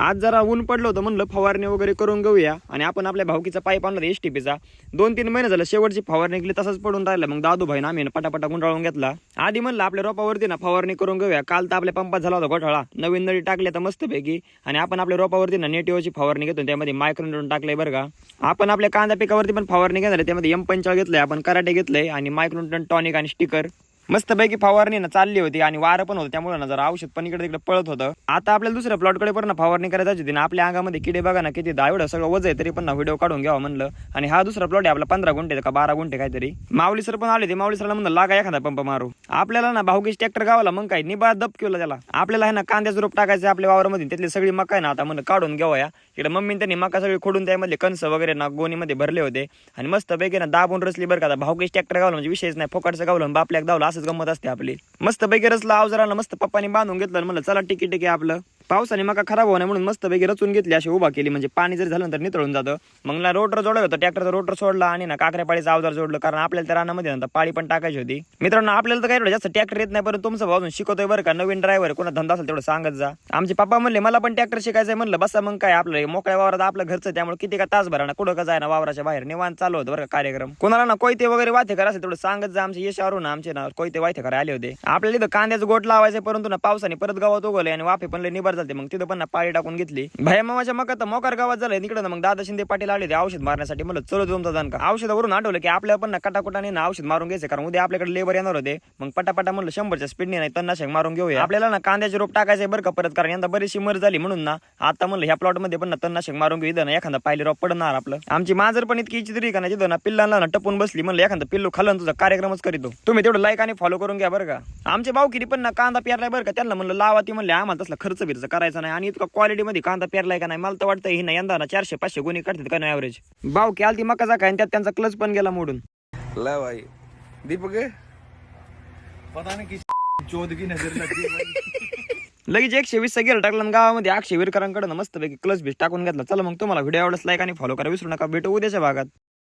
आज जरा ऊन पडलं होतं, म्हणलं फवारणी वगैरे करून घेऊया. आणि आपण आपल्या भावकीचा पाईप आणला STPचा 2-3 महिने झालं शेवटची फवारणी केली, तसंच पडून राहिलं. मग दादू भाई आम्ही पटापटा गुंडाळून घेतला. आधी म्हणलं आपल्या रोपावरती ना फवारणी करून घेऊया. काल तर आपल्या पंपात झाला होता घोटाळा, नवीन नळी टाकली तर मस्तपैकी. आणि आपण आपल्या रोपावरती ना नेटिव्हची फवारणी घेतो, त्यामध्ये मायक्रोन्यूटन टाकलंय बरं का. आपण आपल्या कांदा पिकावरती पण फवारणी घेणार, त्यामध्ये M45 घेतलंय आपण, कराटे घेतलंय आणि मायक्रोन्यूटन टॉनिक आणि स्टिकर. मस्तपैकी फवारणी ना चालली होती आणि वारं पण होतं, त्यामुळे ना जरा औषध पण इकडे तिकडे पळत होतं. आता आपल्याला दुसऱ्या प्लॉटकडे पण फवारणी करायची होती ना. आपल्या अंगामध्ये किडे बघा ना किती, एवढं सगळं वज आहे, तरी पण ना व्हिडिओ काढून घ्यावा म्हणलं. आणि हा दुसरा प्लॉट आहे आपला 15 गुंठे का 12 गुंठे काहीतरी. माऊली सर पण आले, ते माऊली सरला म्हणलं लागा एखादा पंप मारू. आपल्याला ना भाऊकीच ट्रॅक्टर गावाला, मग काय निबा दब केला त्याला. आपल्याला आहे ना कांद्याचं रोप टाकायचं आपल्या वावरामध्ये, त्यातली सगळी मका आहे ना आता म्हणलं काढून घ्यावया. इकडे मम्मीने त्यांनी मका सगळी खोडून त्यामध्ये कणस वगैरे ना गोणीमध्ये भरले होते आणि मस्त पैकी ना दाबून रचली बरं का. भाऊकीच ट्रॅक्टर गावला म्हणजे विषयच नाही, फोकाटचं गावलं बापल्याक गावलं, असंच गंमत असते आपली. मस्त पैकी रचला अवजाराला, मस्त पप्पानी बांधून घेतलं, म्हणलं चला टिकी आपलं. पावसाने मका खराब होण्या म्हणून मस्त पैकी रचून घेतली, अशी उभा केली, म्हणजे पाणी जर झालं तर नितळून जातं. मग ना रोटर जोडलं होतं, ट्रॅक्टरचा रोटर सोडला आणि ना काकऱ्या पाळीचं अवजार जोडलं, कारण आपल्याला त्या रानामध्ये नंतर पाळी पण टाकायची होती. मित्रांनो आपल्याला तर काही जास्त ट्रॅक्टर येत नाही, परंतु तुमचं भाऊ शिकवतोय बरं का. नवीन ड्रायव्हर कोणा धंदा असेल तेवढं सांगत जा. आमचे पप्पा म्हणले मला पण ट्रॅक्टर शिकायचंय, म्हणलं बसा मग काय आपलं मोकळ्या वावरात आपलं घरचं, त्यामुळे किती का तास भरा ना कुठं का जाय ना वावराच्या बाहेर निवांत चालू होतं बरं का कार्यक्रम. कोणाला ना कोयते वगैरे वाथे करा असेल तेवढं सांगत जा. आमचे यशावरून आमचे ना कोयते वाथे करा आले होते. आपल्याला इथं कांद्याचं गोट लावायचं, परंतु ना पावसाने परत गावात उगवले आणि वाफे पण लय निभार झाले. मग तिथं पण ना पाळी टाकून घेतली. भया मामाच्या मका तर मोकार गावात झालंय तिकडे ना. मग दादा शिंदे पाटील आले ते औषध मारण्यासाठी, म्हणलं चलो तुमचा जाण का. औषधावरून आठवलं की आपल्याला पण ना कटाकुटाने ना औषध मारून घ्यायचं, कारण उद्या आपल्याकडे लेबर येणार होते. मग पटापटा म्हणलं 100च्या स्पीडने नाही तणनाशक मारून घेऊया. आपल्याला ना कांद्याचे रोप टाकायचे बरं का परत, कारण यंदा बरीचशी मर झाली, म्हणून ना आता म्हणलं ह्या प्लॉट मध्ये पण ना तणनाशक मारून घेऊ. इथं ना एखादा पाहिले रोप पडणार आपलं. आमची मांजर पण इतकी चित्री का ना, तिथं ना पिल्लांना ना टपून बसली, म्हणलं एखादा पिल्लू खाल्लं तुझा कार्यक्रमच करीतो. तुम्ही तेवढं लाईक आणि फॉलो करून घ्या बरं का. आमचे भाऊकिरी पण ना कांदा पेरलाय बरं का, त्यांना म्हणलं लावा, ती म्हणले आम्हाला तसला खर्च बिर्च करायचा नाही. आणि इतका क्वालिटी मध्ये कांदा पेरलाय का नाही, मला तर वाटतं ही ना यंदा ना 400-500 गुणी काढतात का नाही ऍव्हरेज. भाऊ की आलती मका काय, त्यात त्यांचा क्लच पण गेला मोडून. ला भाई दीपक पता नहीं किस चोद की नजर लगी लगेच 120 चा गेअर टाकला गावामध्ये. अक्षय वीरकरांकडे मस्त पैकी क्लच बीच टाकून घेतला. चला मग तुम्हाला व्हिडिओ आवडला लाईक आणि फॉलो करा विसरू नका. भेटू उद्याच्या भागात.